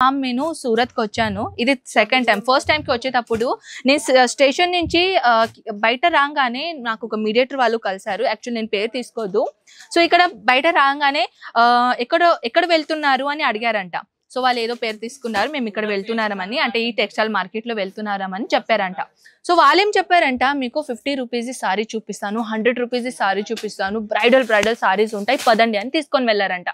నేను సూరత్కి వచ్చాను. ఇది సెకండ్ టైం. ఫస్ట్ టైంకి వచ్చేటప్పుడు నేను స్టేషన్ నుంచి బయట రాగానే నాకు ఒక మీడియేటర్ వాళ్ళు కలిసారు. యాక్చువల్లీ నేను పేరు తీసుకోవద్దు. సో ఇక్కడ బయట రాగానే ఎక్కడ వెళ్తున్నారు అని అడిగారంట. సో వాళ్ళు ఏదో పేరు తీసుకున్నారు, మేము ఇక్కడ వెళ్తున్నారని, అంటే ఈ టెక్స్టైల్ మార్కెట్లో వెళ్తున్నారని చెప్పారంట. సో వాళ్ళేం చెప్పారంట, మీకు 50 రూపీస్ సారీ చూపిస్తాను, 100 రూపీస్ సారీ చూపిస్తాను, బ్రైడల్ సారీస్ ఉంటాయి పదండి అని తీసుకొని వెళ్ళారంట.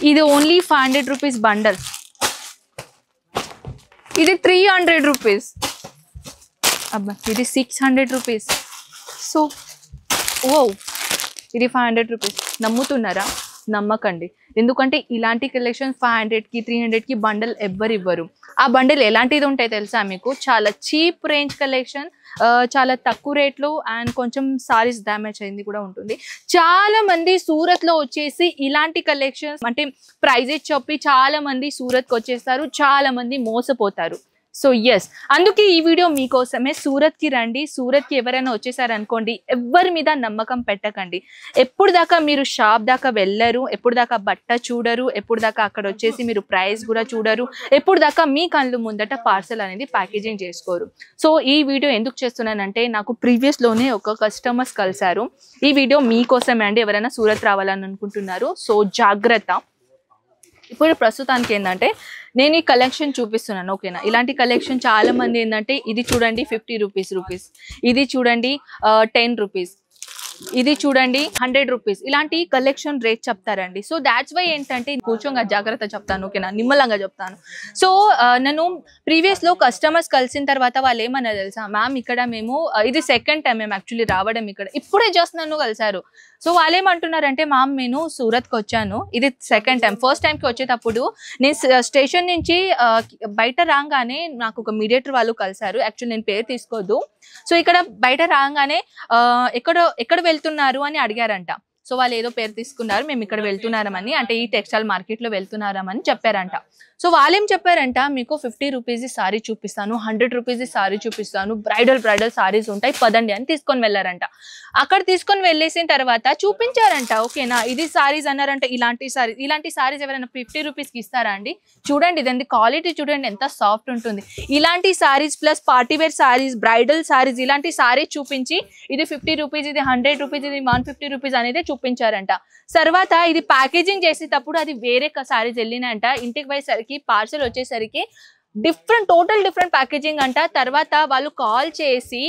ఇది ఓన్లీ 500 రూపీస్ బండల్. ఇది 300 రూపీస్. అబ్బా ఇది 600 రూపీస్. సో ఓ ఇది 500 రూపీస్. నమ్ముతున్నారా? నమ్మకండి. ఎందుకంటే ఇలాంటి కలెక్షన్ 500కి 300కి బండల్ ఎవ్వరు ఇవ్వరు. ఆ బండల్ ఎలాంటిది ఉంటాయి తెలుసా మీకు? చాలా చీప్ రేంజ్ కలెక్షన్, చాలా తక్కువ రేట్లు, అండ్ కొంచెం సారీస్ డ్యామేజ్ అయింది కూడా ఉంటుంది. చాలా మంది సూరత్ లో వచ్చేసి ఇలాంటి కలెక్షన్స్ అంటే ప్రైజెస్ చెప్పి చాలా మంది సూరత్కి వచ్చేస్తారు, చాలా మంది మోసపోతారు. సో ఎస్, అందుకే ఈ వీడియో మీకోసమే. సూరత్కి రండి. సూరత్కి ఎవరైనా వచ్చేసారనుకోండి, ఎవరి మీద నమ్మకం పెట్టకండి. ఎప్పుడు దాకా మీరు షాప్ దాకా వెళ్ళరు, ఎప్పుడు దాకా బట్ట చూడరు, ఎప్పుడు దాకా అక్కడ వచ్చేసి మీరు ప్రైస్ కూడా చూడరు, ఎప్పుడు దాకా మీ కళ్ళు ముందట పార్సల్ అనేది ప్యాకేజింగ్ చేసుకోరు. సో ఈ వీడియో ఎందుకు చేస్తున్నానంటే, నాకు ప్రీవియస్లోనే ఒక కస్టమర్స్ కలిసారు. ఈ వీడియో మీకోసమే అండి, ఎవరైనా సూరత్ రావాలని అనుకుంటున్నారు. సో జాగ్రత్త. ఇప్పుడు ప్రస్తుతానికి ఏంటంటే నేను ఈ కలెక్షన్ చూపిస్తున్నాను, ఓకేనా? ఇలాంటి కలెక్షన్ చాలా మంది ఏంటంటే, ఇది చూడండి 50 రూపీస్, ఇది చూడండి 10 రూపీస్, ఇది చూడండి 100 రూపీస్, ఇలాంటి కలెక్షన్ రేట్ చెప్తారండి. సో దాట్స్ వై ఏంటంటే కూర్చోంగా జాగ్రత్త చెప్తాను, ఓకేనా? నిమ్మలంగా చెప్తాను. సో నేను ప్రీవియస్లో కస్టమర్స్ కలిసిన తర్వాత వాళ్ళు ఏమన్నా తెలుసా, మ్యామ్ ఇక్కడ మేము ఇది సెకండ్ టైం మేము యాక్చువల్లీ రావడం, ఇక్కడ ఇప్పుడే జస్ట్ నన్ను కలిసారు. సో వాళ్ళు ఏమంటున్నారంటే, మ్యామ్ నేను సూరత్కి వచ్చాను. ఇది సెకండ్ టైం. ఫస్ట్ టైంకి వచ్చేటప్పుడు నేను స్టేషన్ నుంచి బయట రాగానే నాకు ఒక మీడియేటర్ వాళ్ళు కలిసారు. యాక్చువల్లీ నేను పేరు తీసుకోవద్దు. సో ఇక్కడ బయట రాగానే ఎక్కడ వెళ్తున్నారు అని అడిగారంట. సో వాళ్ళు ఏదో పేరు తీసుకున్నారు, మేము ఇక్కడ వెళ్తున్నారని, అంటే ఈ టెక్స్టైల్ మార్కెట్లో వెళ్తున్నారని చెప్పారంట. సో వాళ్ళేం చెప్పారంట, మీకు 50 రూపీస్ సారీ చూపిస్తాను, 100 రూపీస్ సారీ చూపిస్తాను, బ్రైడల్ సారీస్ ఉంటాయి పదండి అని తీసుకొని వెళ్ళారంట. అక్కడ తీసుకొని వెళ్ళేసిన తర్వాత చూపించారంట, ఓకేనా? ఇది సారీస్ అన్నారంట. ఇలాంటి సారీస్ ఎవరైనా 50 రూపీస్కి ఇస్తారా అండి? చూడండి ఇదండి క్వాలిటీ, చూడండి ఎంత సాఫ్ట్ ఉంటుంది. ఇలాంటి sarees plus partywear sarees, bridal sarees, ఇలాంటి సారీస్ చూపించి ఇది 50 రూపీస్, ఇది 100 రూపీస్, ఇది 150 రూపీస్ అనేది చూపించారంట. తర్వాత ఇది ప్యాకేజింగ్ చేసేటప్పుడు అది వేరే సారీస్ వెళ్ళినాయంట. ఇంటికి పోయేసరికి పార్సల్ వచ్చేసరికి టోటల్ డిఫరెంట్ ప్యాకేజింగ్ అంట. తర్వాత వాళ్ళు కాల్ చేసి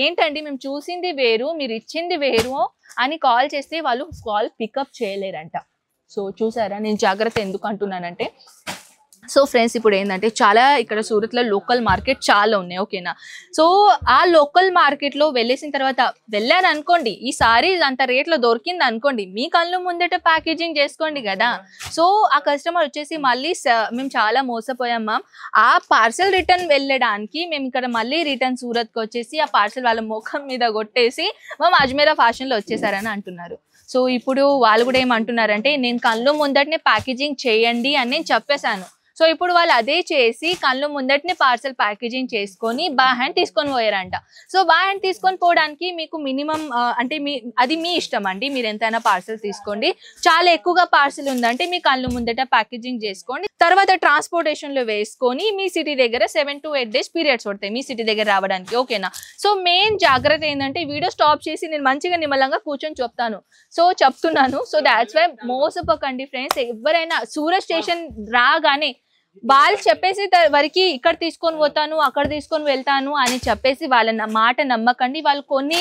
ఏంటండి మేము చూసింది వేరు, మీరు ఇచ్చింది వేరు అని కాల్ చేస్తే వాళ్ళు కాల్ పికప్ చేయలేరంట. సో చూసారా నేను జాగ్రత్త ఎందుకు అంటున్నానంటే, సో ఫ్రెండ్స్ ఇప్పుడు ఏంటంటే చాలా ఇక్కడ సూరత్లో లోకల్ మార్కెట్ చాలా ఉన్నాయి, ఓకేనా? సో ఆ లోకల్ మార్కెట్లో వెళ్ళేసిన తర్వాత వెళ్ళాను అనుకోండి, ఈ సారీస్ అంత రేట్లో దొరికింది అనుకోండి, మీ కళ్ళు ముందట ప్యాకేజింగ్ చేసుకోండి కదా. సో ఆ కస్టమర్ వచ్చేసి మళ్ళీ మేము చాలా మోసపోయాం మ్యామ్, ఆ పార్సల్ రిటర్న్ వెళ్ళడానికి మేము ఇక్కడ మళ్ళీ రిటర్న్ సూరత్కి వచ్చేసి ఆ పార్సల్ వాళ్ళ ముఖం మీద కొట్టేసి మ్యామ్ అజ్మీరా ఫ్యాషన్లో వచ్చేసారని అంటున్నారు. సో ఇప్పుడు వాళ్ళు కూడా ఏమంటున్నారంటే, నేను కళ్ళు ముందటనే ప్యాకేజింగ్ చేయండి అని నేను చెప్పేశాను. సో ఇప్పుడు వాళ్ళు అదే చేసి కళ్ళు ముందటనే పార్సల్ ప్యాకేజింగ్ చేసుకొని బై హ్యాండ్ తీసుకొని పోయారంట. సో బై హ్యాండ్ తీసుకొని పోవడానికి మీకు మినిమం అంటే అది మీ ఇష్టం అండి, మీరు ఎంతైనా పార్సల్ తీసుకోండి. చాలా ఎక్కువగా పార్సల్ ఉందంటే మీ కళ్ళు ముందట ప్యాకేజింగ్ చేసుకోండి. తర్వాత ట్రాన్స్పోర్టేషన్లో వేసుకొని మీ సిటీ దగ్గర 7 to 8 days పీరియడ్స్ పడతాయి మీ సిటీ దగ్గర రావడానికి, ఓకేనా? సో మెయిన్ జాగ్రత్త ఏంటంటే, వీడియో స్టాప్ చేసి నేను మంచిగా నిమ్మలంగా కూర్చొని చెప్తున్నాను. సో దాట్స్ వై మోసపోకండి ఫ్రెండ్స్. ఎవరైనా సూరత్ స్టేషన్ రాగానే వాళ్ళు చెప్పేసి వరకు ఇక్కడ తీసుకొని పోతాను, అక్కడ తీసుకొని వెళ్తాను అని చెప్పేసి వాళ్ళ మాట నమ్మకండి. వాళ్ళు కొన్ని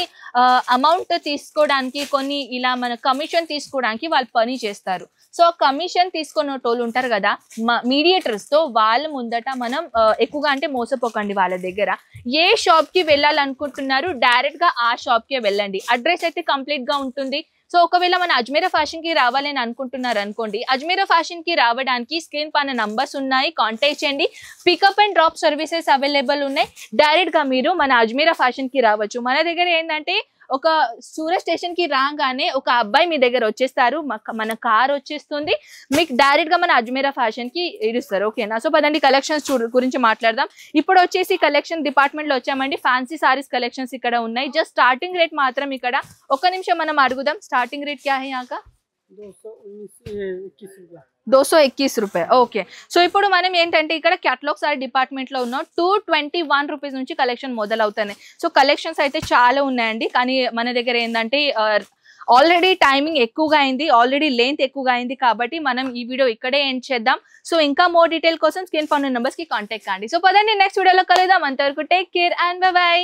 అమౌంట్ తీసుకోవడానికి, కొన్ని ఇలా మన కమిషన్ తీసుకోవడానికి వాళ్ళు పని చేస్తారు. సో కమిషన్ తీసుకున్న వాళ్ళు ఉంటారు కదా మీడియేటర్స్ తో, వాళ్ళ ముందట మనం ఎక్కువగా అంటే మోసపోకండి వాళ్ళ దగ్గర. ఏ షాప్ కి వెళ్ళాలనుకుంటున్నారు డైరెక్ట్ గా ఆ షాప్ కే వెళ్ళండి. అడ్రస్ అయితే కంప్లీట్ గా ఉంటుంది, సో ఒకవేళ మన అజ్మీరా ఫ్యాషన్ కి రావాలి అని అనుకుంటున్నారు అనుకోండి, అజ్మీరా ఫ్యాషన్ కి రావడానికి స్క్రీన్ పైన నంబర్స్ ఉన్నాయి, కాంటాక్ట్ చేయండి. Pickup and drop services available ఉన్నాయి. డైరెక్ట్ గా మీరు మన అజ్మీరా ఫ్యాషన్ కి రావచ్చు. మన దగ్గర ఏంటంటే ఒక సూరత్ స్టేషన్ కి రాగానే ఒక అబ్బాయి మీ దగ్గర వచ్చేస్తారు, మన కార్ వచ్చేస్తుంది, మీకు డైరెక్ట్ గా మన అజ్మీరా ఫ్యాషన్ కి ఇస్తారు. ఓకేనా? సో పదండి కలెక్షన్స్ గురించి మాట్లాడదాం. ఇప్పుడు వచ్చేసి కలెక్షన్ డిపార్ట్మెంట్ లో వచ్చామండి. ఫ్యాన్సీ సారీస్ కలెక్షన్స్ ఇక్కడ ఉన్నాయి. జస్ట్ స్టార్టింగ్ రేట్ మాత్రం ఇక్కడ ఒక నిమిషం మనం అడుగుదాం. స్టార్టింగ్ రేట్ క్యా హై यहाँ का? 221 రూపాయ. ఓకే. సో ఇప్పుడు మనం ఏంటంటే ఇక్కడ క్యాటలాగ్ సారీ డిపార్ట్మెంట్ లో ఉన్నాం. 221 రూపీస్ నుంచి కలెక్షన్ మొదలవుతున్నాయి. సో కలెక్షన్స్ అయితే చాలా ఉన్నాయండి. కానీ మన దగ్గర ఏంటంటే ఆల్రెడీ టైమింగ్ ఎక్కువగా అయింది, ఆల్రెడీ లెంత్ ఎక్కువగా అయింది, కాబట్టి మనం ఈ వీడియో ఇక్కడే ఎండ్ చేద్దాం. సో ఇంకా మోర్ డీటెయిల్ కోసం స్క్రీన్ పైన నెంబర్స్ కి కాంటాక్ట్ కండి. సో పదండి నెక్స్ట్ వీడియోలో కలుద్దాం. అంతవరకు take care and by by.